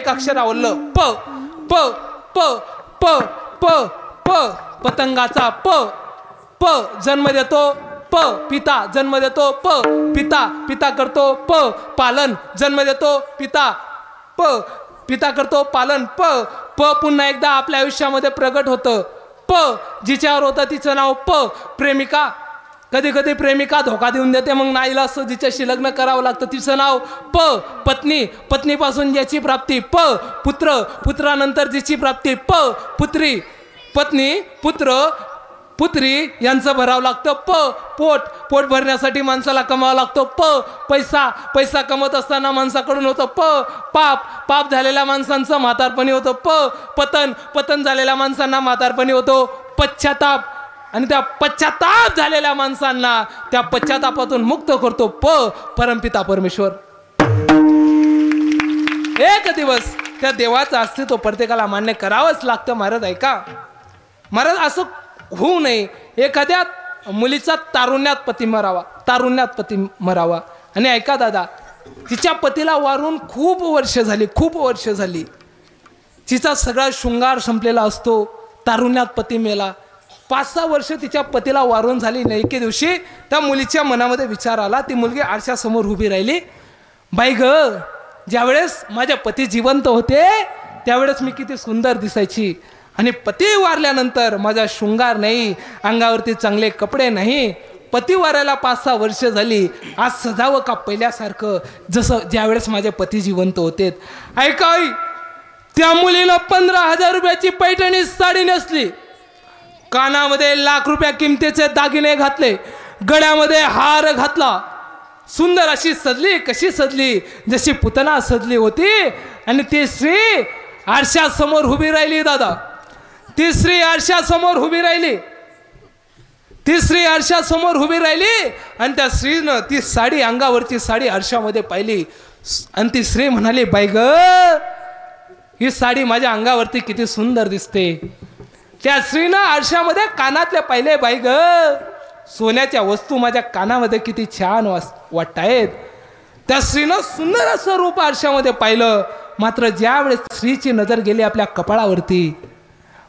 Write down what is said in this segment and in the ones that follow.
एक अक्षर आवडलं प प प प प प पतंगाचा प प जन्म देतो प पिता जन्म देतो प पिता पिता करतो प पालन जन्म देतो पिता प पिता करतो पालन प प पुन्हा एकदा आपल्या आयुष्यामध्ये प्रगट होतं प जिच्यावर होतं तिचं नाव प प्रेमिका कधी कधी प्रेमिका धोका देऊन देते मग नाईला असं जिच्याशी लग्न करावं लागतं तिचं नाव प पत्नी पत्नीपासून ज्याची प्राप्ती प पुत्र पुत्रानंतर जिची प्राप्ती प पुत्री पत्नी पुत्र पुत्री यांचं भरावं लागतं प पोट पोट भरण्यासाठी माणसाला कमावं लागतो प पैसा पैसा कमवत असताना माणसाकडून होतं प पाप पाप झालेल्या माणसांचं म्हातारपणी होतं प पतन पतन झालेल्या माणसांना म्हातारपणी होतो पश्चाताप आणि त्या पश्चाताप झालेल्या माणसांना त्या पश्चातापातून मुक्त करतो प परमपिता परमेश्वर. एक दिवस त्या देवाचं अस्तित्व प्रत्येकाला मान्य करावंच लागतं. महाराज ऐका महाराज असं होऊ नये एखाद्या मुलीचा तारुण्यात पती मरावा आणि ऐका दादा तिच्या पतीला वारून खूप वर्ष झाली तिचा सगळा शृंगार संपलेला असतो तारुण्यात पती मेला 5-6 वर्ष तिच्या पतीला वारून झाली नाही. एके दिवशी त्या मुलीच्या मनामध्ये विचार आला. ती मुलगी आरशासमोर उभी राहिली. बाई ग ज्यावेळेस माझे पती जिवंत होते त्यावेळेस मी किती सुंदर दिसायची आणि पती वारल्यानंतर माझा शृंगार नाही अंगावरती चांगले कपडे नाही. पती वारायला 5-6 वर्ष झाली आज सजावं का पहिल्यासारखं जसं ज्यावेळेस माझे पती जिवंत होते. ऐका त्या मुलीनं 15,000 रुपयाची पैठणी साडी नेसली कानामध्ये लाख रुपया किमतीचे दागिने घातले गळ्यामध्ये हार घातला सुंदर अशी सजली कशी सजली जशी पुतना सजली होती आणि ती स्त्री आरशासमोर उभी राहिली. दादा ती स्त्री आरशासमोर उभी राहिली आणि त्या स्त्रीनं ती साडी अंगावरची साडी आरशामध्ये पाहिली आणि ती स्त्री म्हणाली बाई ग ही साडी माझ्या अंगावरती किती सुंदर दिसते. त्या स्त्रीनं आरशामध्ये कानातले पाहिले बाई ग सोन्याच्या वस्तू माझ्या कानामध्ये किती छान वाटतायत. त्या स्त्रीनं सुंदर असं रूप आरशामध्ये पाहिलं मात्र ज्यावेळेस स्त्रीची नजर गेली आपल्या कपाळावरती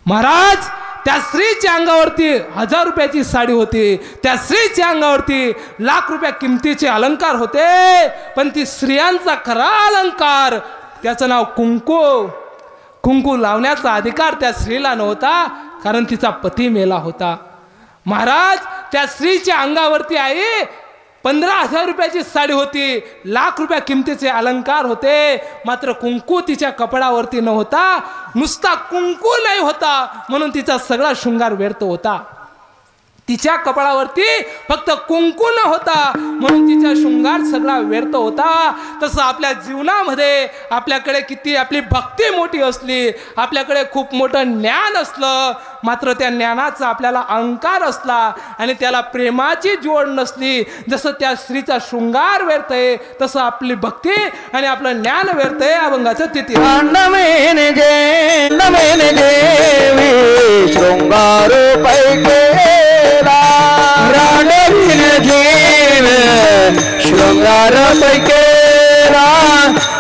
महाराज त्या स्त्रीच्या अंगावरती 1000 रुपयाची साडी होती त्या स्त्रीच्या अंगावरती लाख रुपया किमतीचे अलंकार होते पण ती स्त्रियांचा खरा अलंकार त्याचं नाव कुंकू लावण्याचा अधिकार त्या स्त्रीला नव्हता कारण तिचा पती मेला होता. महाराज त्या स्त्रीच्या अंगावरती आहे 15,000 रुपयाची साडी होती लाख रुपया किमतीचे अलंकार होते मात्र कुंकू तिच्या कपडावरती नव्हता. नुसता कुंकू नाही होता म्हणून तिचा सगळा शृंगार व्यर्थ होता. तिच्या कपाळावरती फक्त कुंकू न होता म्हणून तिचा शृंगार सगळा व्यर्थ होता. तसं आपल्या जीवनामध्ये आपल्याकडे किती आपली भक्ती मोठी असली आपल्याकडे खूप मोठं ज्ञान असलं मात्र त्या ज्ञानाचा आपल्याला अहंकार असला आणि त्याला प्रेमाची जोड नसली जसं त्या स्त्रीचा शृंगार व्यर्थ आहे तसं आपली भक्ती आणि आपलं ज्ञान व्यर्थ आहे. अभंगाचं तिथे शृंगार शृंगार पैकेला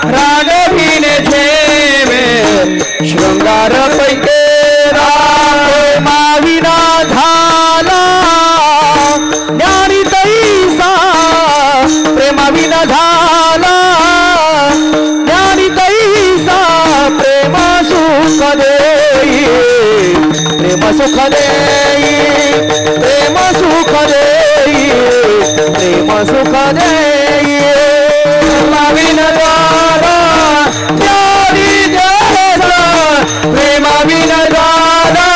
रागवीन झेव शृंगार पैकेला माविना झाला ज्ञानी तैसा प्रेमाविना झाला ज्ञानी तैसा प्रेम सुख देई प्रेम सुख देई प्रेम सुख देई प्रेम सुख देई प्रेमाविन झाला ज्ञानी जैसा प्रेमाविन झाला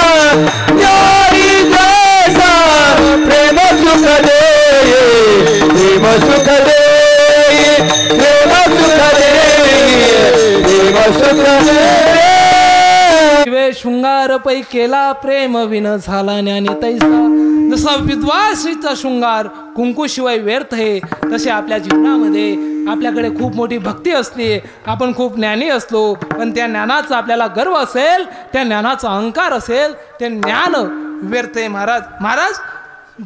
ज्ञानी जैसा प्रेम सुख देई प्रेम सुख देई प्रेम सुख देई प्रेम सुख देई. शृंगार पै केला प्रेम विन झाला ज्ञानी तैसा. जसा विधवा स्त्रीचा शृंगार कुंकू शिवाय व्यर्थ आहे तसे आपल्या जीवनामध्ये आपल्याकडे खूप मोठी भक्ती असली आपण खूप ज्ञानी असलो पण त्या ज्ञानाचा आपल्याला गर्व असेल त्या ज्ञानाचा अहंकार असेल ते ज्ञान व्यर्थ आहे. महाराज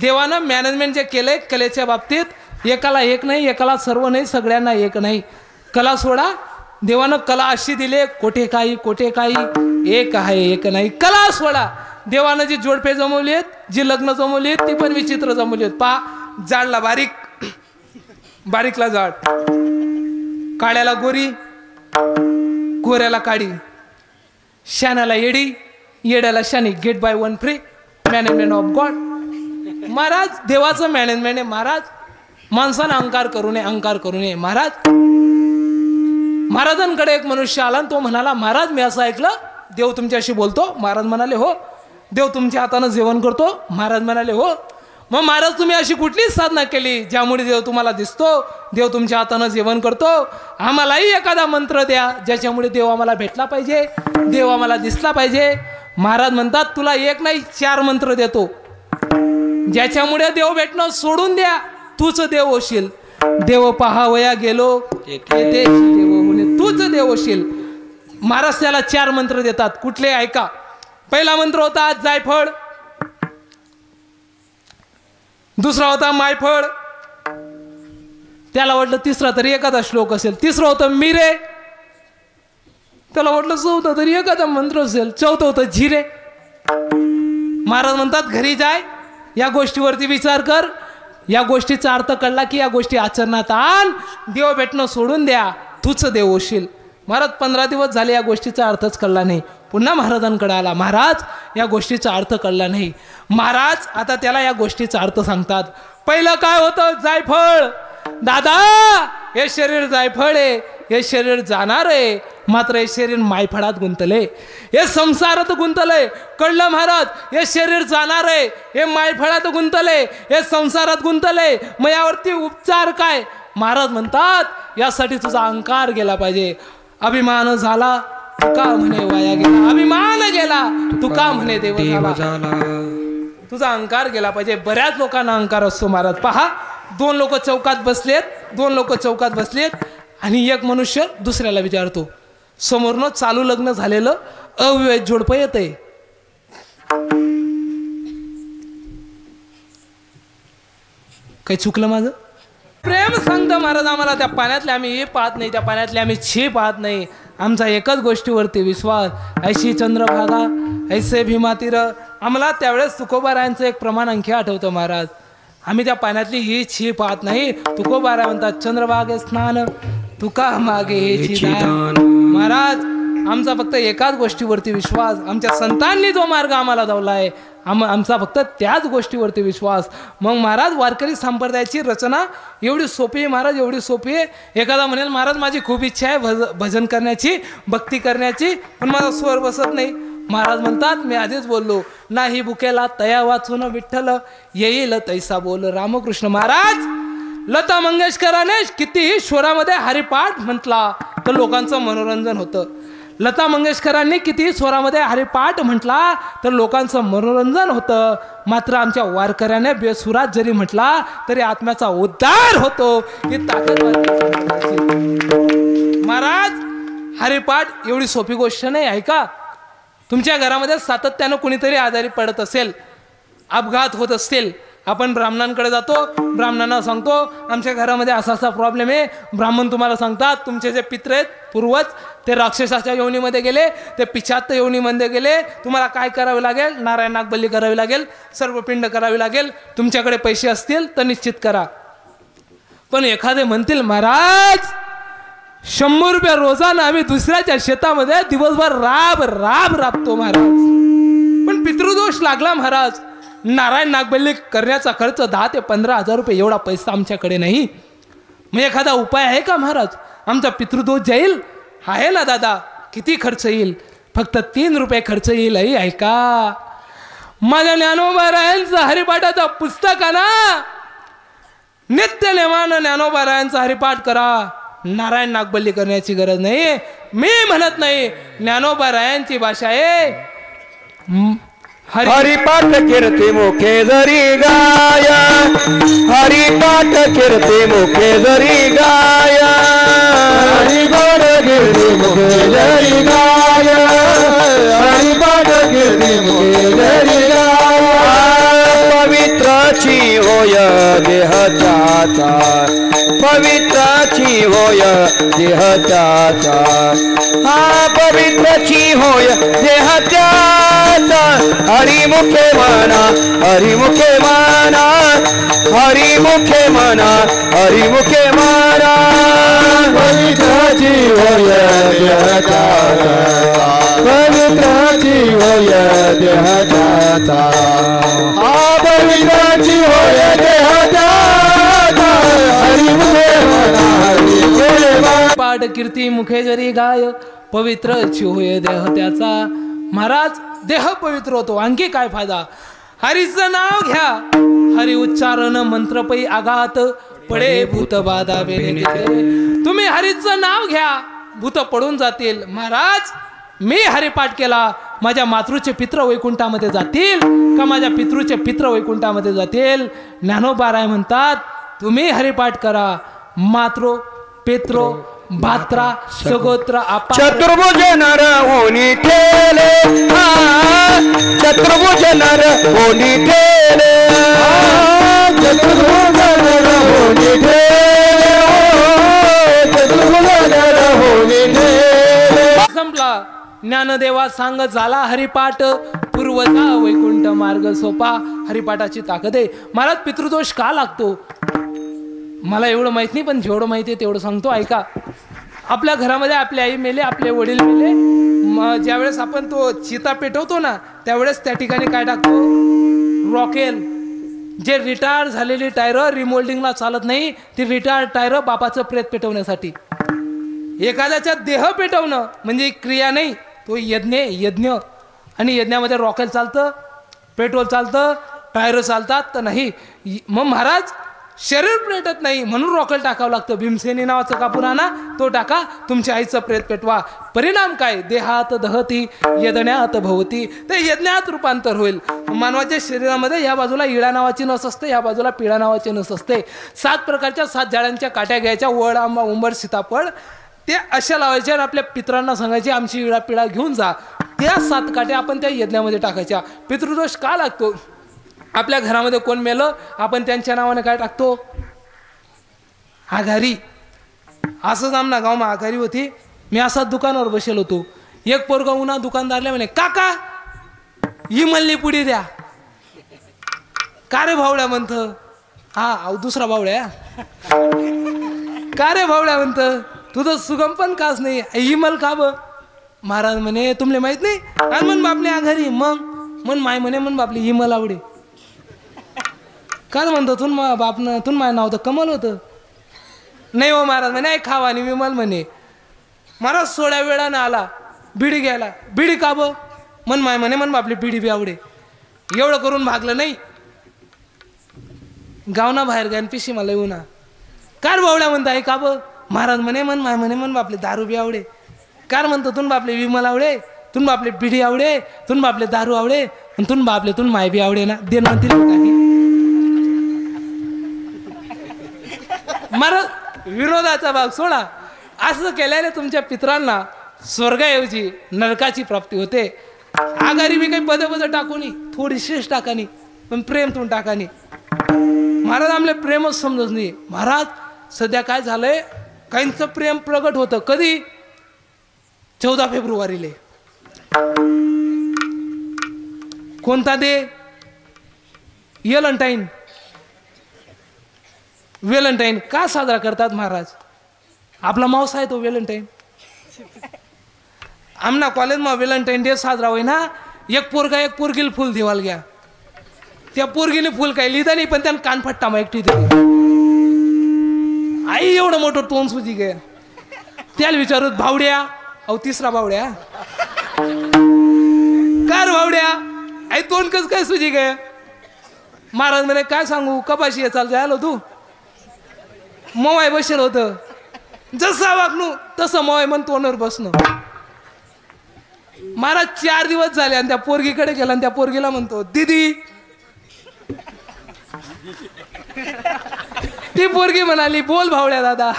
देवानं मॅनेजमेंट जे केलंय कलेच्या बाबतीत एकाला एक नाही एकाला सर्व नाही सगळ्यांना एक नाही. कला सोडा देवानं कला अशी दिले, कोठे काही एक आहे एक नाही. कला सोडा. देवानं जी जोडपे जमवली आहेत, जी लग्न जमवली आहेत, ती पण विचित्र जमवली आहेत. पा जाडला बारीकला जाड, काळ्याला गोरी, गोऱ्याला काळी, शाण्याला येडी, येड्याला शानी. Get buy one free, management of God. महाराज देवाचं मॅनेजमेंट आहे महाराज. माणसानं अहंकार करू नये महाराज. महाराजांकडे एक मनुष्य आला आणि तो म्हणाला, महाराज मी असं ऐकलं देव तुमच्याशी बोलतो. महाराज म्हणाले हो. देव तुमच्या हातानं जेवण करतो. महाराज म्हणाले हो. मग महाराज तुम्ही अशी कुठलीच साधना केली ज्यामुळे देव तुम्हाला दिसतो, देव तुमच्या हातानं जेवण करतो? आम्हालाही एखादा मंत्र द्या ज्याच्यामुळे देव आम्हाला भेटला पाहिजे, देव आम्हाला दिसला पाहिजे. महाराज म्हणतात तुला एक नाही 4 मंत्र देतो ज्याच्यामुळे देव भेटणं सोडून द्या, तूच देव होशील. देव पहावया गेलो तूच देव होशील. महाराज त्याला 4 मंत्र देतात. कुठले ऐका. पहिला मंत्र होता जायफळ, दुसरा होता मायफळ, त्याला वाटलं तिसरा तरी एखादा श्लोक असेल. तिसरं होतं मिरे, त्याला वाटलं चौथा तरी एखादा मंत्र असेल. चौथं होतं जिरे. महाराज म्हणतात घरी जाय, या गोष्टीवरती विचार कर, या गोष्टीचा अर्थ कळला की या गोष्टी आचरणात आण, देव भेटणं सोडून द्या, तूच देव होशील. महाराज 15 दिवस झाले या गोष्टीचा अर्थच कळला नाही. पुन्हा महाराजांकडे आला. महाराज या गोष्टीचा अर्थ कळला नाही. महाराज आता त्याला या गोष्टीचा अर्थ सांगतात. पहिलं काय होतं जायफळ. दादा हे शरीर जायफळ आहे, हे शरीर जाणार आहे, मात्र हे शरीर मायफळात गुंतले, हे संसारात गुंतले. कळलं महाराज हे शरीर जाणार आहे, हे मायफळात गुंतले, हे संसारात गुंतले. मग यावरती उपचार काय? महाराज म्हणतात यासाठी तुझा अहंकार गेला पाहिजे. अभिमान झाला तू का म्हणे वाया गेला, अभिमान गेला तू का म्हणे देव झाला. तुझा अहंकार गेला पाहिजे. बऱ्याच लोकांना अहंकार असतो महाराज. पहा 2 लोक चौकात बसलेत आणि एक मनुष्य दुसऱ्याला विचारतो, समोरनं चालू लग्न झालेलं अविवाहित जोडपं येतंय. काही चुकलं माझं? प्रेम सांगतं महाराज आम्हाला. त्या पाण्यातले आम्ही हे पाहत नाही, त्या पाण्यातले आम्ही छी पाहत नाही. आमचा एकच गोष्टीवरती विश्वास. ऐशी चंद्रभागा ऐसे भीमातीर. आम्हाला त्यावेळेस तुकोबारायांचं एक प्रमाण आणखी आठवतं महाराज. आम्ही त्या पाण्यातली ही छी पाहत नाही. तुकोबारा म्हणतात चंद्रभागे स्नान तुका मागे हे दान. महाराज आमचा फक्त एकाच गोष्टीवरती विश्वास. आमच्या संतांनी जो मार्ग आम्हाला दावला आहे आमचा फक्त त्याच गोष्टीवरती विश्वास. मग महाराज वारकरी संप्रदायाची रचना एवढी सोपी आहे महाराज, एवढी सोपी आहे. एखादा म्हणेल महाराज माझी खूप इच्छा आहे भजन करण्याची, भक्ती करण्याची, पण माझा स्वर बसत नाही. महाराज म्हणतात मी आधीच बोललो, नाही बुकेला तया वाचून विठ्ठल येईल तैसा बोल रामकृष्ण. महाराज लता मंगेशकराने कितीही स्वरामध्ये हरिपाठ म्हटला तर लोकांचं मनोरंजन होतं. लता मंगेशकरांनी कितीही स्वरामध्ये हरिपाठ म्हटला तर लोकांचं मनोरंजन होतं. मात्र आमच्या वारकऱ्याने बेसुरात जरी म्हटला तरी आत्म्याचा उद्धार होतो. ही ताकद महाराज. हरिपाठ एवढी सोपी गोष्ट नाही. ऐका, तुमच्या घरामध्ये सातत्यानं कुणीतरी आजारी पडत असेल, अपघात होत असतील, आपण ब्राह्मणांकडे जातो, ब्राह्मणांना सांगतो आमच्या घरामध्ये असा असा प्रॉब्लेम आहे. ब्राह्मण तुम्हाला सांगतात तुमचे जे पित्र आहेत पूर्वज ते राक्षसाच्या योनीमध्ये गेले, ते पिशाच योनीमध्ये गेले, तुम्हाला काय करावे लागेल? नारायण नागबल्ली करावी लागेल, सर्वपिंड करावी लागेल, तुमच्याकडे पैसे असतील तर निश्चित करा. पण एखादे म्हणतील महाराज 100 रुपये रोजानं आम्ही दुसऱ्याच्या शेतामध्ये दिवसभर राबतो महाराज, पण पितृदोष लागला महाराज. नारायण नागबल्ली करण्याचा खर्च 10 ते 15 हजार रुपये, एवढा पैसा आमच्याकडे नाही. मग एखादा उपाय आहे का महाराज? आमचा पितृदोष जाईल? आहे ना दादा. किती खर्च येईल? फक्त 3 रुपये खर्च येईल. ऐका, माझ्या ज्ञानोबारायांचं हरिपाठाचं पुस्तक ना, नित्य नेमानं ज्ञानोबारायांचा हरिपाठ करा. नारायण नागबल्ली करण्याची गरज नाही. मी म्हणत नाही, ज्ञानोबारायांची भाषा आहे. हरिपाठ कीर्ती मुखे जरी गाय, हरिपाठ कीर्ती मुखे जरी गाय, हरिपाठ कीर्ती मुखे जरी गाय, हरिपाठ कीर्ती मुखे जरी गाय. पवित्राची होय देह त्याचा, पवित्राची होय देह त्याचा हा पवित्रची होय देह त्याचा हरिमुखे म्हणा हरिमुखे म्हणा हरिमुखे म्हणा हरिमुखे म्हणा पवित्रची होय देह त्याचा पवित्रची होय देह त्याचा हा पवित्रची होय देह त्याचा हरिमुखे म्हणा हरिमुखे म्हणा पाठ कीर्ती मुखे जरी गाय पवित्र होय देह त्याचा. महाराज देह पवित्र होतो आणखी काय फायदा. हरीचं नाव घ्या हरी उच्चारण मंत्रपै आघात पडे भूत बाधा वेणे. तुम्ही हरीचं नाव घ्या भूत पडून जातील. महाराज मी हरिपाठ केला माझ्या मातृचे पित्र वैकुंठामध्ये जातील का माझ्या पितृचे पित्र वैकुंठामध्ये जातील. ज्ञानोबा म्हणतात तुम्ही हरिपाठ करा मातृ पितृ भात्रा सगोत्र आपा चतुर्भुज नर होनी ठेले चतुर्भुज नर होनी ठेले चतुर्भुज नर होनी ठेले चतुर्भुज नर होनी ठेले. संपला. ज्ञानदेवा सांग झाला हरिपाठ पूर्वचा वैकुंठ मार्ग सोपा. हरिपाठाची ताकद आहे. महाराज पितृदोष का लागतो मला एवढं माहित नाही पण जेवढं माहिती आहे तेवढं सांगतो ऐका. आपल्या घरामध्ये आपली आई मेले आपले वडील मेले ज्यावेळेस आपण तो चिता पेटवतो ना त्यावेळेस त्या ठिकाणी काय टाकतो रॉकेल. जे रिटायर झालेली टायर रिमोल्डिंगला चालत नाही ती रिटायर टायर बापाचं प्रेत पेटवण्यासाठी. एखाद्याच्या देह पेटवणं म्हणजे क्रिया नाही तो यज्ञ आणि यज्ञामध्ये रॉकेल चालतं पेट्रोल चालतं टायर चालतात तर नाही. मग महाराज शरीर पेटत नाही म्हणून रॉकेल टाकावं लागतं. भीमसेनी नावाचं कापूर आणा तो टाका तुमच्या आईचं प्रेत पेटवा. परिणाम काय देहात दहती यज्ञात भवती ते यज्ञात रूपांतर होईल. मानवाच्या शरीरामध्ये या बाजूला इळा नावाची नस असते या बाजूला पिळा नावाची नस असते. 7 प्रकारच्या 7 झाडांच्या काट्या घ्यायच्या वड आंबा उंबर सीताफळ ते अशा लावायच्या आणि आपल्या पित्रांना सांगायचे आमची इळा पिळा घेऊन जा. त्या 7 काट्या आपण त्या यज्ञामध्ये टाकायच्या. पितृदोष का लागतो. आपल्या घरामध्ये कोण मेलं आपण त्यांच्या नावाने काय टाकतो आघारी. असंच आमना गावमा आघारी होती. मी असाच दुकानावर बसेल होतो. एक पोरगा उन्हा दुकानदारला म्हणे काका ही मल्ली पुडी द्या. का रे भावड्या म्हणत हा दुसरा भावड्या का रे भावड्या म्हणत तुझं सुगम पण काच नाही इमल का ब. महाराज म्हणे तुमले माहित नाही आणि म्हण बापले आघारी मग म्हण माय म्हणे म्हण बापली इमल आवडे. काय म्हणतो तुन बापनं तुन माझं नाव तर कमल होतं. नाही हो महाराज म्हणे खावा आणि विमल म्हणे. महाराज थोड्या वेळानं आला बिडी घ्यायला. बिडी का ब मन माय म्हणे मन बापली बिडी बी आवडे. एवढं करून भागलं नाही गावना बाहेर गायन पिशी मला येऊ ना कार भावड्या म्हणता का ब. महाराज म्हणे मन माय म्हणे मन बापले दारू बी आवडे. कार म्हणतो तुन बापले विमल आवडे तुन बापले बिडी आवडे तुन बापले दारू आवडे आणि तुन बापले तुन माय बी आवडे ना देण म्हणतील काही. महाराज विरोधाचा भाग सोडा. असं केल्याने तुमच्या पित्रांना स्वर्गाऐवजी नरकाची प्राप्ती होते. आघारी बी काही पद टाकूनी थोडीशीच टाकानी पण प्रेम तुम टाकानी. महाराज आमले प्रेमच समजत नाही. महाराज सध्या काय झालंय काहींचं प्रेम प्रगट होतं कधी 14 फेब्रुवारीले. कोणता दे वेलंटाईन का साजरा करतात महाराज. आपला मावसा आहे तो वेलंटाईन. आमना कॉलेजमा वेलंटाईन डे साजरा होई ना. एक पोरगा एक पोरगीला फुल देवाल घ्या. त्या पोरगीने फुल काही लिहिता नाही पण त्यानं कानफट्टा मग एकटी दिली. आई एवढं मोठं तोंड सुजी गे. त्याला विचारत भावड्या अहो तिसरा भावड्या कार भावड्या आई तोंड कस काय सुजी गे. महाराज म्हणे काय सांगू कपाशी चाल जायला तू मवाय बसेल होतं जसा वागणू तसं मवाय म्हण तोंडावर बसणं. महाराज 4 दिवस झाले आणि त्या पोरगीकडे गेला आणि त्या पोरगीला म्हणतो दीदी. ती पोरगी म्हणाली बोल भावड्या दादा.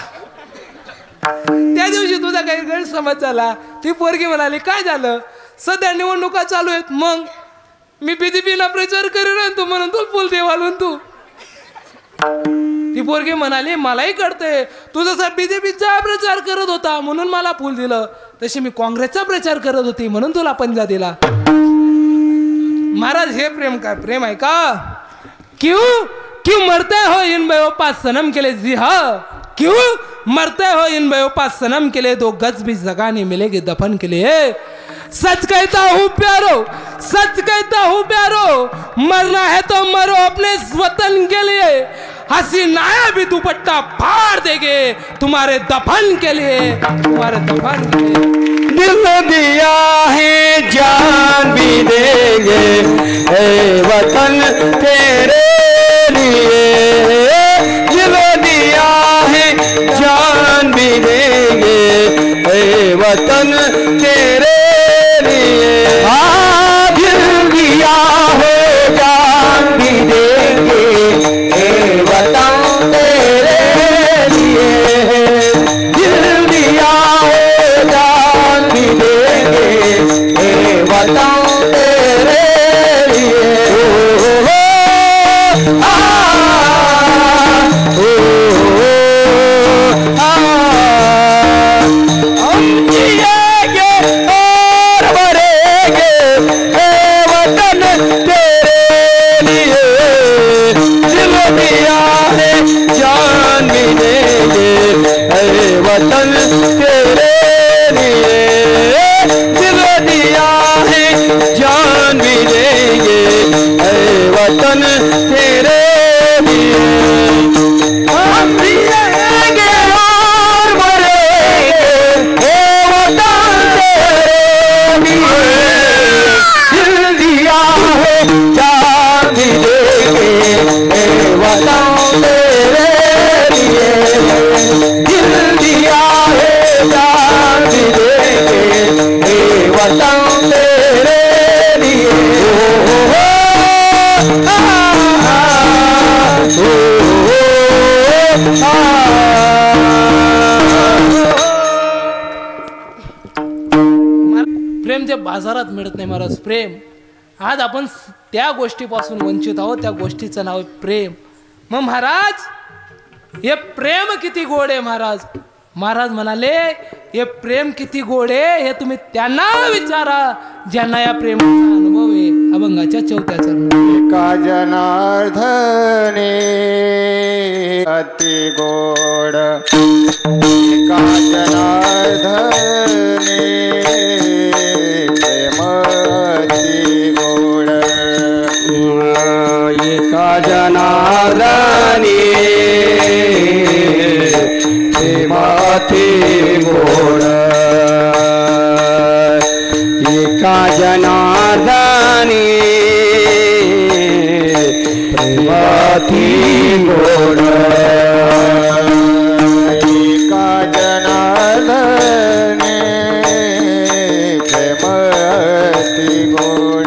त्या दिवशी तुझा काही गैरसमज झाला. ती पोरगी म्हणाली काय झालं सध्या निवडणुका चालू आहेत मग मी बीजेपीला प्रचार करेन तू म्हणून तू फुल देवालून तू ती पोरगी म्हणाली मलाही कळते तू जसा बीजेपीचा प्रचार करत होता म्हणून मला फुल दिलं, तशी मी काँग्रेसचा प्रचार करत होती म्हणून तुला पंजा दिला. महाराज हे प्रेम काय प्रेम आहे का? क्यों क्यों मरते हो इन बेवफा सनम के लिए? जी हाँ, क्यों मरते हो इन बेवफा सनम के लिए? 2 गज भी जगह नहीं मिलेगी दफन के लिए. सच कहता हूँ प्यारो, सच कहता हूँ प्यारो, मरना है तो मरो अपने वतन के लिए. हसीनाया भी दुपट्टा फाड़ देंगे तुम्हारे दफन के लिए, तुम्हारे दफन के लिए. दिल दिया है जान भी देंगे ए वतन तेरे लिए. दिल दिया है जान भी देंगे ए वतन तेरे लिए. हाँ दिल दिया है जान भी देंगे ए वतन तेरे लिए. दिल दिया है जान भी देंगे ए वतन तेरे लिए. हम जिएंगे और मरेंगे ए वतन तेरे लिए. दिल दिया है जान भी देंगे ए वतन तेरे लिए. दिल दिया है जान भी देंगे ए वतन तेरे लिए. हम जिएंगे और मरेंगे ए वतन तेरे लिए. दिल दिया है जान भी देंगे ए वतन तेरे लिए. दिल दिया है जान भी देंगे ए वतन तेरे लिए. प्रेम जे बाजारात मिळत नाही महाराज. प्रेम आज आपण त्या गोष्टीपासून वंचित आहोत, त्या गोष्टीचं नाव आहे प्रेम. मग महाराज हे प्रेम किती गोड आहे महाराज. महाराज म्हणाले हे प्रेम किती गोड आहे हे तुम्ही त्यांना विचारा ज्यांना या प्रेमाचा अनुभव आहे. अभंगाच्या 4थ्या चरणात. एका जनार्दने अति गोड, एका जनार्दने प्रेम अति गोड. एका जनार्दने प्रेम अति गोड. एका जनार्दने प्रेम अति गोड. एका जनार्दने प्रेम अति गोड.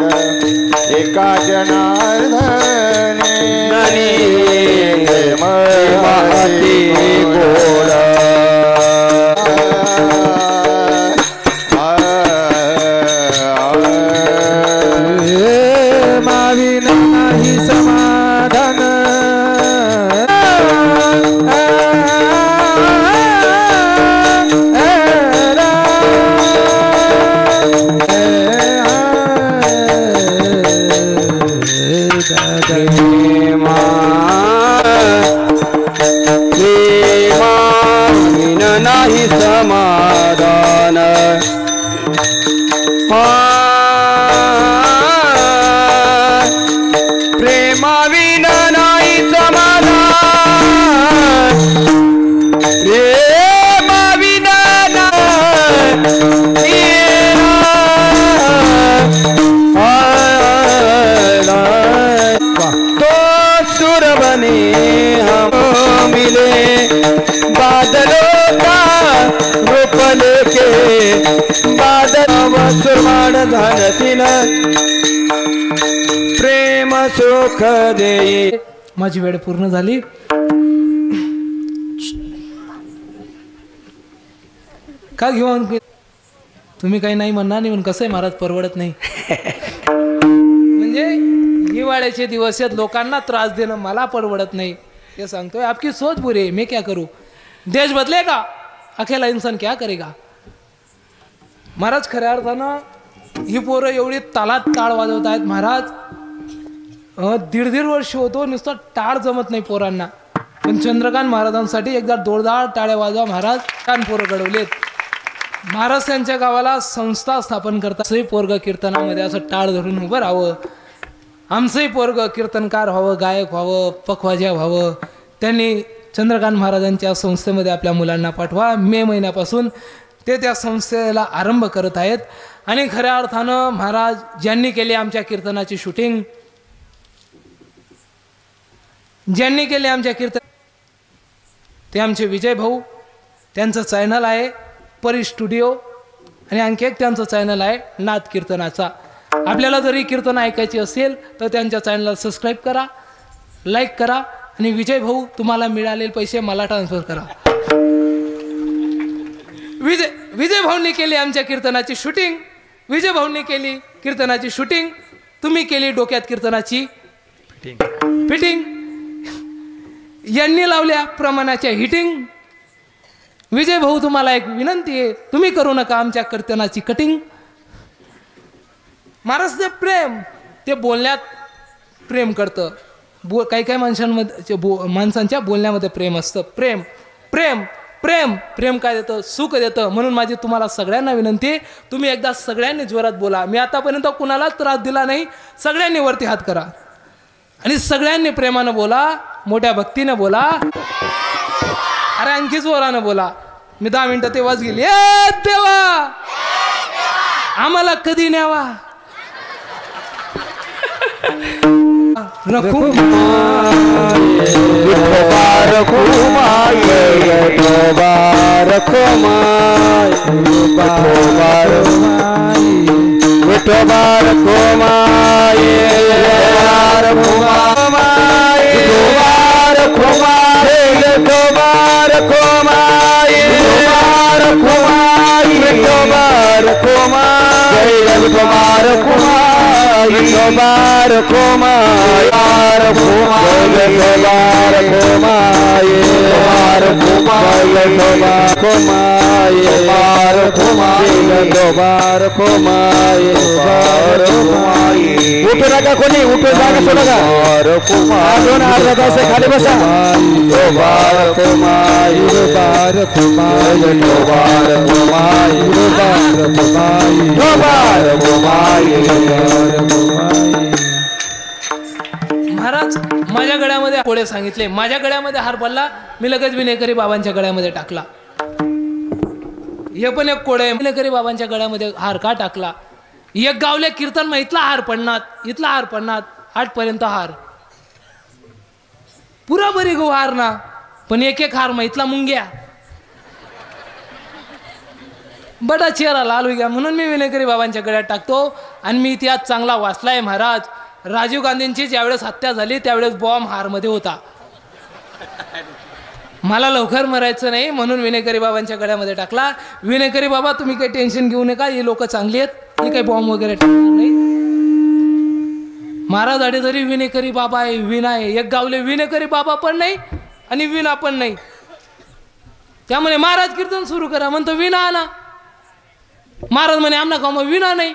एका जनार्दने प्रेम अति गोड. माविना नाही समाधान. नाही समाधान. प्रेमाविना नाही समाधान. प्रेमाविना तो सुर बने हम मिले बादलों का रूप लेके. बादल सुरमाड झालतील प्रेम सुख देई. माझी वेळ पूर्ण झाली. का घेऊन तुम्ही काही नाही म्हणणार नाही. पण कसं आहे महाराज परवडत नाही. म्हणजे हिवाळ्याचे दिवस आहेत लोकांना त्रास देणं मला परवडत नाही. ये सांगतोय आपकी सोच बुरी है, मैं क्या करूं, देश बदलेगा अकेला इंसान क्या करेगा. महाराज खऱ्या अर्थानं ही पोरं एवढी तालात टाळ वाजवत आहेत महाराज. 1.5 वर्ष होतो नुसतं टाळ जमत नाही पोरांना, पण चंद्रकांत महाराजांसाठी एकदा जोरदार टाळ्या वाजवा महाराज. कान पोरं घडवलेत महाराज. त्यांच्या गावाला संस्था स्थापन करतात. आमचंही पोरग कीर्तनामध्ये असं टाळ धरून उभं राहावं, आमचंही पोरग कीर्तनकार व्हावं, गायक व्हावं, पखवाजा व्हावं. त्यांनी चंद्रकांत महाराजांच्या संस्थेमध्ये आपल्या मुलांना पाठवा. मे महिन्यापासून ते त्या संस्थेला आरंभ करत आहेत. आणि खऱ्या अर्थानं महाराज ज्यांनी केली आमच्या कीर्तनाची शूटिंग, ज्यांनी केले आमच्या कीर्तन, ते आमचे विजय भाऊ. त्यांचं चॅनल आहे परी स्टुडिओ, आणि आणखी एक त्यांचं चॅनल आहे नाद कीर्तनाचा. आपल्याला जरी कीर्तन ऐकायची असेल तर त्यांच्या चॅनलला सबस्क्राईब करा, लाईक करा, आणि विजय भाऊ तुम्हाला मिळालेले पैसे मला ट्रान्सफर करा. विजय भाऊंनी केली आमच्या कीर्तनाची शूटिंग, विजय भाऊंनी केली कीर्तनाची शूटिंग, तुम्ही केली डोक्यात कीर्तनाची फिटिंग, यांनी लावल्या प्रमाणाच्या हिटिंग. विजय भाऊ तुम्हाला एक विनंती आहे, तुम्ही करू नका आमच्या कीर्तनाची कटिंग. महाराज ते प्रेम, ते बोलण्यात प्रेम करतं. काही काही माणसांच्या बोलण्यामध्ये प्रेम असतं. प्रेम प्रेम प्रेम प्रेम काय देतं, सुख देतं. म्हणून माझी तुम्हाला सगळ्यांना विनंती, तुम्ही एकदा सगळ्यांनी जोरात बोला. मी आतापर्यंत कुणालाच त्रास दिला नाही. सगळ्यांनी वरती हात करा आणि सगळ्यांनी प्रेमानं बोला, मोठ्या भक्तीनं बोला. अरे आणखीच जोरानं बोला. मी 10 मिनिटं तेव्हाच गेली. ए देवा आम्हाला कधी न्यावा. उठू नका कोणी, उठू जागा सोडू नका. दोन अर्धा तास खाली बसा. महाराज माझ्या गळ्यामध्ये कोडे सांगितले, माझ्या गळ्यामध्ये हार पडला, मी लगेच विनेकरी बाबांच्या गळ्यामध्ये टाकला. हे पण एक कोडे, विनेकरी बाबांच्या गळ्यामध्ये हार का टाकला. एक गावले कीर्तन मग इथला हार पडणार, इथला हार पडणार, 8 पर्यंत हार पुरा बरी गो हार ना, पण एक एक हार मग इथला मुंग्या बडा चेहरा लाल हो गया. म्हणून मी विनेकरी बाबांच्या गळ्यात टाकतो. आणि मी इतिहास चांगला वाचलाय महाराज. राजीव गांधींची ज्यावेळेस हत्या झाली त्यावेळेस बॉम्ब हारमध्ये होता. मला लवकर मरायचं नाही म्हणून विनेकरी बाबांच्या गळ्यामध्ये टाकला. विनेकरी बाबा तुम्ही काही टेन्शन घेऊ नका, ही लोक चांगली आहेत, ही काही बॉम्ब वगैरे टाकणार नाही. महाराज आडे जरी विनेकरी बाबा आहे, विना आहे, एक गावले विनेकरी बाबा पण नाही आणि विना पण नाही. त्यामुळे महाराज कीर्तन सुरू करा म्हणतो विना आणा. महाराज म्हणे आमना गाव विना नाही,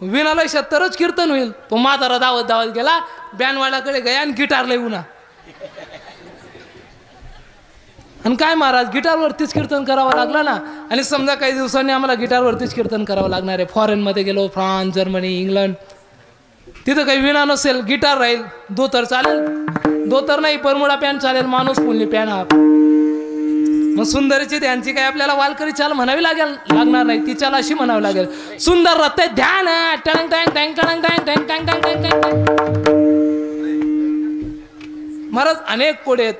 विनाला 76च कीर्तन होईल. तो म्हातारा धावत धावत गेला, बॅनवाल्याकडे गया आणि गिटारला उन्हा. आणि काय महाराज गिटारवरतीच कीर्तन करावं लागलं ना. आणि समजा काही दिवसांनी आम्हाला गिटारवरतीच कीर्तन करावं लागणार आहे. फॉरेनमध्ये गेलो, फ्रान्स, जर्मनी, इंग्लंड, तिथं काही विना नसेल, गिटार राहील. धोतर चालेल, धोतर नाही परमुडा पॅन्ट चालेल, माणूस फुलली पॅन्ट हा. मग सुंदरची त्यांची काही आपल्याला वालकरी चाल म्हणावी लागणार नाही, ती चाल अशी म्हणावी लागेल. सुंदर रत्ते ध्यान टंग टंग टंग टंग टंग टंग टंग टंग टंग टंग. महाराज अनेक कोडे आहेत.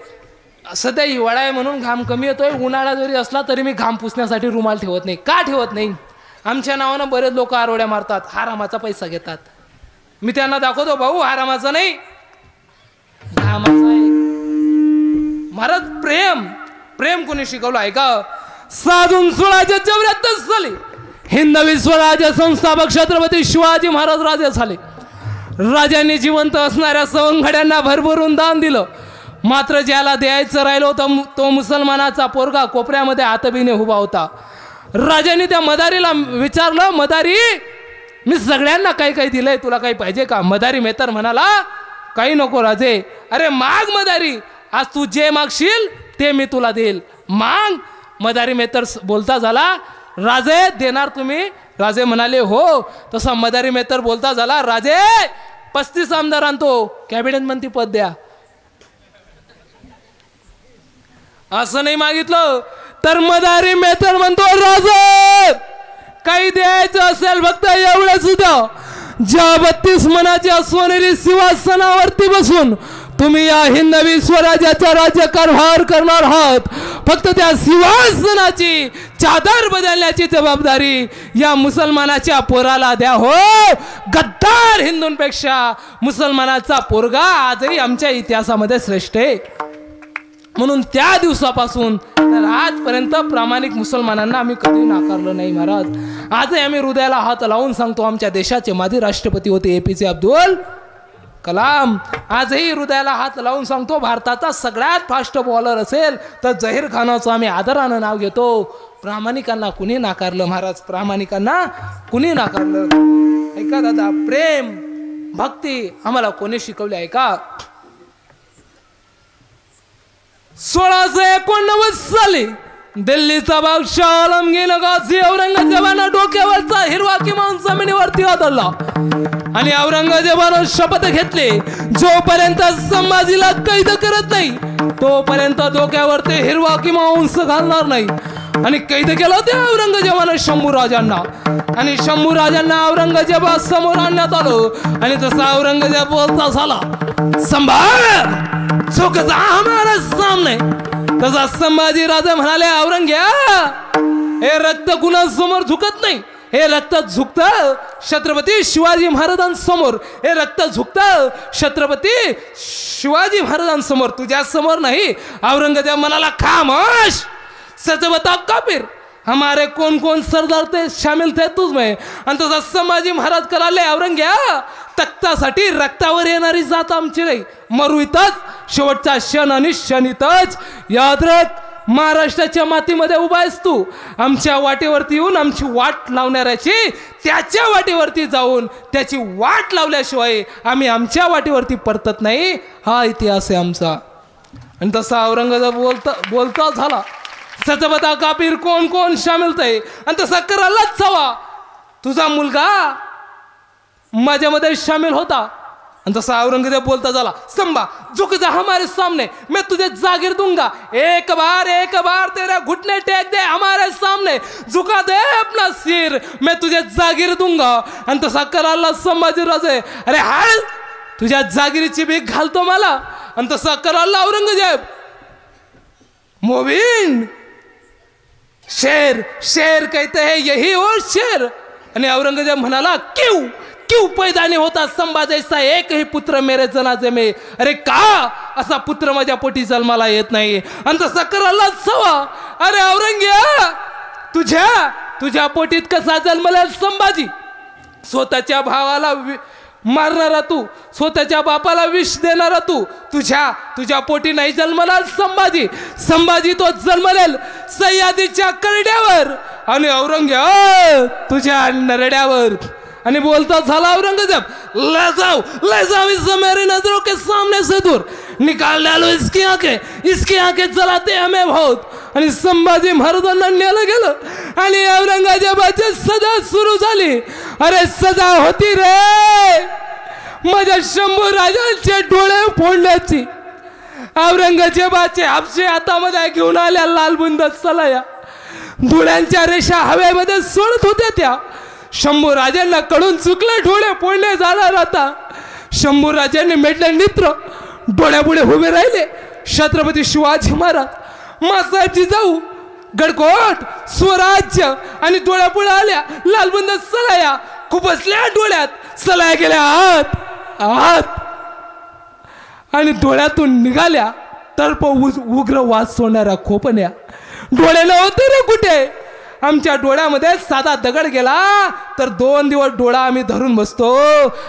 सध्या हिवाळा आहे म्हणून घाम कमी येतोय. उन्हाळा जरी असला तरी मी घाम पुसण्यासाठी रुमाल ठेवत नाही. का ठेवत नाही, आमच्या नावानं बरेच लोक आरोड्या मारतात, हरामाचा पैसा घेतात. मी त्यांना दाखवतो भाऊ हरामाचा नाही, घामाचा आहे. महाराज प्रेम प्रेम कोणी शिकवलं आहे का. साधून स्वराज्य 74 साली हिंदवी स्वराज्य संस्थापक छत्रपती शिवाजी महाराज राजे झाले. राजांनी जिवंत असणाऱ्या सवंगड्यांना भरभरून दान दिलं. मात्र ज्याला द्यायचं राहिलो तो मुसलमानाचा पोरगा कोपऱ्यामध्ये हातबीने उभा होता. राजाने त्या मदारीला विचारलं, मदारी मी सगळ्यांना काही काही दिलंय, तुला काही पाहिजे का? मदारी मेहतर म्हणाला, काही नको राजे. अरे माग मदारी, आज तू जे मागशील ते मी तुला देईल, माग. मदारी मेहतर बोलता झाला, राजे देणार तुम्ही? राजे म्हणाले हो. तसा मदारी मेहतर बोलता झाला, राजे 35 आमदार आणतो, कॅबिनेट मंत्री पद द्या. असं नाही मागितलं तर मदारी मेहतर म्हणतो, राजे काही द्यायचं असेल फक्त एवढं सुद्धा, ज्या 32 मनाच्या सोनेरी सिंहासनावरती बसून तुम्ही या हिंदवी स्वराज्याचा राज्यकारभार करणार आहात, फक्त त्या सिंहासनाची चादर बदलण्याची जबाबदारी या मुसलमानाच्या पोराला द्या. हो, गद्दार हिंदूंपेक्षा मुसलमानाचा पोरगा आजही आमच्या इतिहासामध्ये श्रेष्ठ आहे. म्हणून त्या दिवसापासून तर आजपर्यंत प्रामाणिक मुसलमानांना आम्ही कधी नाकारलं नाही महाराज. आजही आम्ही हृदयाला हात लावून सांगतो, आमच्या देशाचे माजी राष्ट्रपती होते APJ अब्दुल कलाम. आजही हृदयाला हात लावून सांगतो, भारताचा सगळ्यात फास्ट बॉलर असेल तर जहीर खानाचं आम्ही आदरानं नाव घेतो. प्रामाणिकांना कुणी नाकारलं महाराज? प्रामाणिकांना कुणी नाकारलं? ऐका दादा, प्रेम भक्ती आम्हाला कोणी शिकवले आहे का? 1689 साली दिल्लीचा बादशाह आलमगीर गाझी औरंगजेबानं डोक्यावरचा हिरवा किमान जमिनीवरती आदळला आणि औरंगजेबानं शपथ घेतली, जोपर्यंत संभाजीला कैद करत नाही तोपर्यंत डोक्यावरती हिरवा किमान उंच घालणार नाही. आणि कैद केलं ते औरंगजेबानं शंभूराजांना, आणि शंभूराजांना औरंगजेबा समोर आणण्यात आलं. आणि तसा औरंगजेब बोलता झाला, संभाळ झुक जा हमारे सामने. तसा संभाजी राजा म्हणाले, औरंगजेब हे रक्त कुणासमोर झुकत नाही, हे रक्त झुकत छत्रपती शिवाजी महाराजांसमोर. हे रक्त झुकत छत्रपती शिवाजी महाराजांसमोर, तुझ्या समोर नाही. औरंगजेब म्हणाला, खामोश, सच बता काफिर, हमारे कौन कौन सरदार थे शामिल थे तुझमें. आणि तसा संभाजी महाराज कराले, औरंगजेब तख्तासाठी रक्तावर येणारी जात आमची नाही, मरू इथंच, शेवटचा क्षण आणि क्षण इथंच. याद राख, महाराष्ट्राच्या मातीमध्ये उभा आहेस तू, आमच्या वाटेवरती येऊन आमची वाट लावणाऱ्याची त्याच्या वाटेवरती जाऊन त्याची वाट लावल्याशिवाय आम्ही आमच्या वाटेवरती परतत नाही. हा इतिहास आहे आमचा. आणि तसा औरंगजेब बोलता झाला, सचबता काफिर कोण कोण शामिल थे. आणि तसा करायलाच हवा, तुझा मुलगा माझ्यामध्ये शामिल होता. आणि तसा औरंगजेब बोलता झाला, संभा झुक जा हमारे सामने, मैं तुझे जागीर दूंगा. एक बार तेरा घुटने टेक दे हमारे सामने, झुका दे अपना सिर, मैं तुझे जागीर दूंगा. आणि तसा करायला संभाजी राजे, अरे हाल तुझ्या जागिरीची भीक घालतो मला. आणि तसा करायला औरंगजेब, मोबिन शेर शेर कहते हैं यही और शेर. आणि औरंगजेब म्हणाला, क्यों क्यों पैदा नहीं होता संभा जैसा एक ही पुत्र मेरे जनाजे में. अरे का असा पुत्र माझ्या पोटी जन्माला येत नाही. आणि तसा करायला सवा, अरे औरंगजेब तुझ्या पोटीत कसा जन्मला संभाजी? स्वतःच्या भावाला मारणारा तू, स्वतःच्या बापाला विष देणारा तू, तुझ्या पोटी नाही जन्मला संभाजी तो जन्मलेल सह्याद्रीच्या करड्यावर आणि औरंगजेब तुझ्या नरड्यावर. आणि बोलता झाला औरंगजेब, ले जाओ इस मेरी नजरों के सामने से दूर, निकाल डालो इसकी आंखें जलाते हमें बहुत. आणि संभाजी महाराजांना नेलं गेलं आणि औरंगजेबाची सजा सुरू झाली. अरे सजा होती रे माझ्या शंभू राजांचे डोळे फोडण्याची. औरंगजेबाचे हापशे हातामध्ये घेऊन आल्या लालबुंद सलाया, डोळ्यांच्या रेषा हवेमध्ये सोडत होत्या. त्या शंभू राजांना कडून चुकलं, डोळे फोडणे जाणार आता. शंभू राजांनी मेटले नेत्र, डोळ्यापुढे उभे राहिले छत्रपती शिवाजी महाराज, मासाहेब जिजाऊ, गडकोट, स्वराज्य. आणि डोळ्यापुढे आल्या लालबुंद सलाया, खुपसल्या डोळ्यात सलाया गेल्या आत आणि डोळ्यातून निघाल्या तर्प उग्र वास सोडणाऱ्या खोपण्या. डोळे नव्हते रे कुठे, आमच्या डोळ्यामध्ये साधा दगड गेला तर 2 दिवस डोळा आम्ही धरून बसतो.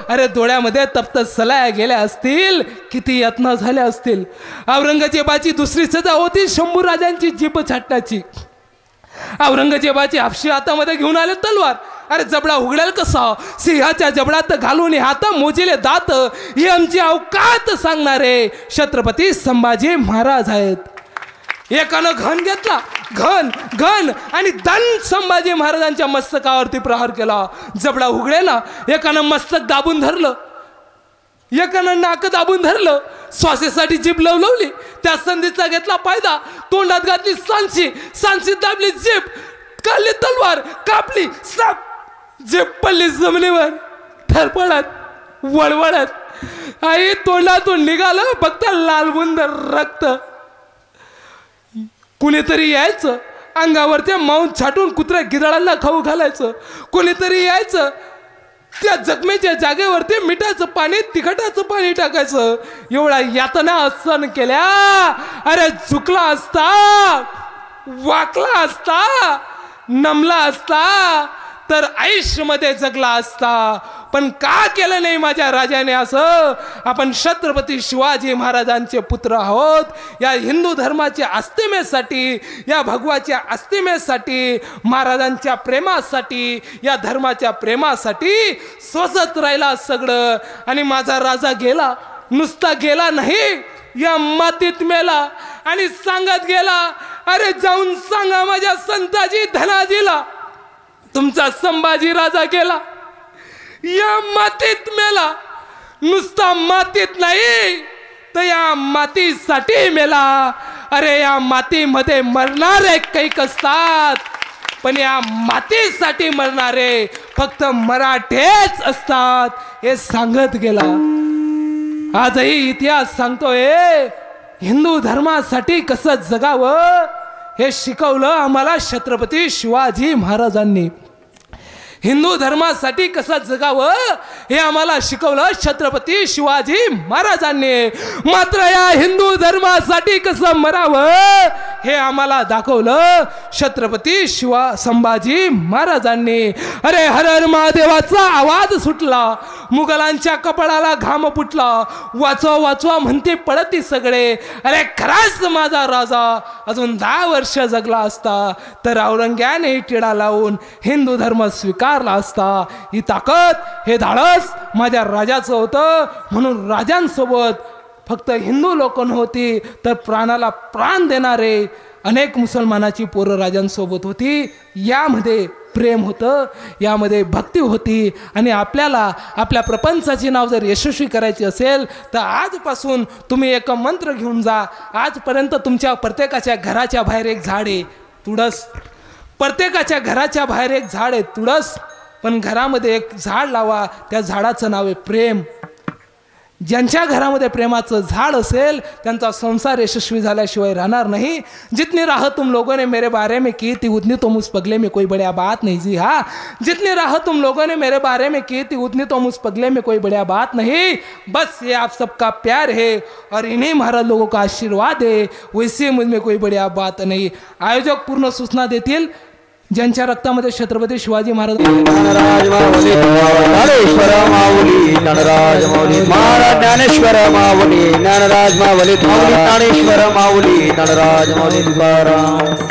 अरे डोळ्यामध्ये तप्त सलाया गेल्या असतील, किती यातना झाल्या असतील. औरंगजेबाची दुसरी सजा होती शंभू राजांची जीभ छाटण्याची. औरंगजेबाची हापशी हातामध्ये घेऊन आले तलवार. अरे जबडा उघडेल कसा, सिंहाच्या जबडात घालून हात मोजिले दात, ही आमची अवकात सांगणारे छत्रपती संभाजी महाराज आहेत. एकानं घन घेतला, घन आणि दन संभाजी महाराजांच्या मस्तकावरती प्रहार केला. जबडा उघडेला, एकानं मस्तक दाबून धरलं, एकानं नाक दाबून धरलं, श्वासेसाठी जीभ लवलवली. त्या संधीचा घेतला फायदा, तोंडात घातली सांची दाबली जीभ, काढली तलवार, कापली साप, जीभ पडली जमिनीवर थरपडत वळवळत. आई तोंडातून निघालं फक्त लालबुंद रक्त. कुणीतरी यायचं, अंगावरच्या मांस छाटून कुत्र्या गिधाडांना खाऊ घालायचं. कोणीतरी यायचं, त्या जखमेच्या जागेवरती मिठाचं पाणी तिखटाचं पाणी टाकायचं. एवढा यातना सहन केल्या. अरे झुकला असता, वाकला असता, नमला असता तर आयुष्यामध्ये जगला असता. पण का केलं नाही माझ्या राजाने असं? आपण छत्रपती शिवाजी महाराजांचे पुत्र आहोत. या हिंदू धर्माच्या अस्तिमेसाठी, या भगवाच्या अस्तिमेसाठी, महाराजांच्या प्रेमासाठी, या धर्माच्या प्रेमासाठी सोसत राहिला सगळं. आणि माझा राजा गेला, नुसता गेला नाही, या मातीत मेला. आणि सांगत गेला, अरे जाऊन सांगा माझ्या संताजी धनाजीला, तुमचा संभाजी राजा गेला, या मातीत मेला. नुसता मातीत नाही तर या मातीसाठी मेला. अरे या मातीमध्ये मरणारे कैक असतात, पण या मातीसाठी मरणारे फक्त मराठेच असतात, हे सांगत गेला. आजही इतिहास सांगतोय हिंदू धर्मासाठी कसं जगावं हे शिकवलं आम्हाला छत्रपती शिवाजी महाराजांनी. हिंदू धर्मासाठी कसं जगावं हे आम्हाला शिकवलं छत्रपती शिवाजी महाराजांनी. मात्र या हिंदू धर्मासाठी कसं मरावं हे आम्हाला दाखवलं छत्रपती संभाजी महाराजांनी. अरे हर हर महादेवाचा आवाज सुटला, मुघलांच्या कपाळाला घाम फुटला, वाचवा वाचवा म्हणते पडती सगळे. अरे खराच माझा राजा अजून 10 वर्ष जगला असता तर औरंग्याने टिळा लावून हिंदू धर्म स्वीकारला असता. ही ताकद, हे धाडस माझ्या राजाचं होतं. म्हणून राजांसोबत फक्त हिंदू लोक नव्हती तर प्राणाला प्राण देणारे अनेक मुसलमानाची पोरं राजांसोबत होती. यामध्ये प्रेम होतं, यामध्ये भक्ती होती. आणि आपल्याला आपल्या प्रपंचाची नाव जर यशस्वी करायची असेल तर आजपासून तुम्ही एक मंत्र घेऊन जा. आजपर्यंत तुमच्या प्रत्येकाच्या घराच्या बाहेर एक झाड आहे तुळस, प्रत्येकाच्या घराच्या बाहेर एक झाड आहे तुळस, पण घरामध्ये एक झाड लावा, त्या झाडाचं नाव आहे प्रेम. ज्यांच्या घरामध्ये प्रेमाचं झाड असेल त्यांचा संसार यशस्वी झाल्याशिवाय राहणार नाही. जितनी राह तुम लोगों ने मेरे बारे में की थी उतनी तो मुझ पगले में कोई बढ़िया बात नहीं. जी हाँ, जितनी राह तुम लोगों ने मेरे बारे में की थी उतनी तो मुझ पगले में कोई बढ़िया बात नहीं. बस ये आप सबका प्यार है और इन्हीं महाराज लोगों का आशीर्वाद है, वैसे मुझ में कोई बढ़िया बात नहीं. आयोजक पूर्ण सूचना देतील. ज्यांच्या रक्तामध्ये छत्रपती शिवाजी महाराज ज्ञानराज माऊली ज्ञानेश्वर माऊली ज्ञानराज माऊली महाराज ज्ञानेश्वर माऊली ज्ञानराज माऊली ज्ञानेश्वर माऊली ज्ञानराज माऊली तुकाराम.